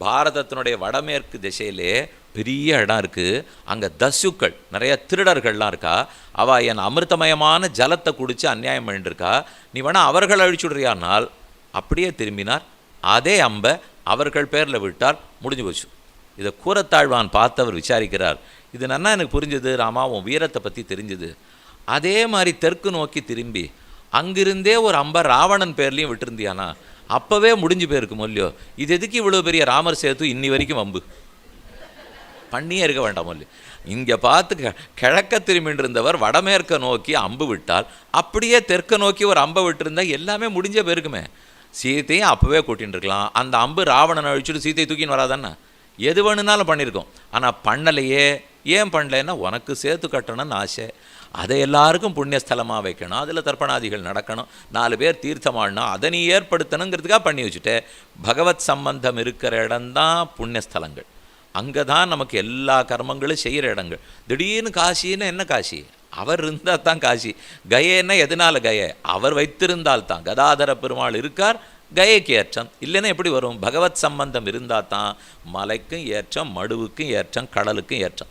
பாரதத்தினுடைய வடமேற்கு திசையிலே பெரிய இடம் இருக்குது. அங்கே தஸ்யுக்கள் நிறைய திருடர்கள்லாம் இருக்கா. அவள் என் அமிர்தமயமான ஜலத்தை குடித்து அநியாயம் பண்ணிட்டுருக்கா. நீ வேணால் அவர்கள் அழிச்சுடுறியானால் அப்படியே திரும்பினார். அதே அம்பை அவர்கள் பேரில் விட்டார். முடிஞ்சு போச்சு. இதை கூரத்தாழ்வான் பார்த்தவர் விசாரிக்கிறார். இது நன்னா எனக்கு புரிஞ்சுது ராமா, உன் வீரத்தை பற்றி தெரிஞ்சுது. அதே மாதிரி தெற்கு நோக்கி திரும்பி அங்கிருந்தே ஒரு அம்பை ராவணன் பேர்லேயும் விட்டுருந்தியானா அப்போவே முடிஞ்சு போயிருக்கும் இல்லையோ. இது எதுக்கு இவ்வளோ பெரிய ராமர் சேத்து இன்னி வரைக்கும் அம்பு பண்ணியே இருக்க வேண்டாம் இல்லையோ. இங்கே பார்த்து கிழக்க திரும்பின்னு இருந்தவர் வடமேற்க நோக்கி அம்பு விட்டால் அப்படியே தெற்க நோக்கி ஒரு அம்பை விட்டுருந்தா எல்லாமே முடிஞ்ச போயிருக்குமே. சீத்தையும் அப்போவே கூட்டின்னு இருக்கலாம். அந்த அம்பு ராவணனை அழிச்சுட்டு சீத்தையை தூக்கின்னு வராதானே. எது வேணுனாலும் பண்ணியிருக்கோம். ஆனால் பண்ணலையே. ஏன் பண்ணலைன்னா உனக்கு சேர்த்து கட்டணும்னு ஆசை. அதை எல்லாருக்கும் புண்ணியஸ்தலமாக வைக்கணும். அதில் தர்ப்பணாதிகள் நடக்கணும். 4 பேர் தீர்த்தமாடணும். அதை நீ ஏற்படுத்தணுங்கிறதுக்காக பண்ணி வச்சுட்டு பகவத் சம்பந்தம் இருக்கிற இடம்தான் புண்ணியஸ்தலங்கள். அங்கே தான் நமக்கு எல்லா கர்மங்களும் செய்கிற இடங்கள். திடீர்னு காசின்னு என்ன காசி? அவர் இருந்தால் தான் காசி. கயைன்னா எதனால் கயை? அவர் வைத்திருந்தால் தான். கதாதர பெருமாள் இருக்கார், கயைக்கு ஏற்றம். இல்லைன்னா எப்படி வரும்? பகவத் சம்பந்தம் இருந்தால் தான் மலைக்கும் ஏற்றம், மடுவுக்கும் ஏற்றம், கடலுக்கும் ஏற்றம்.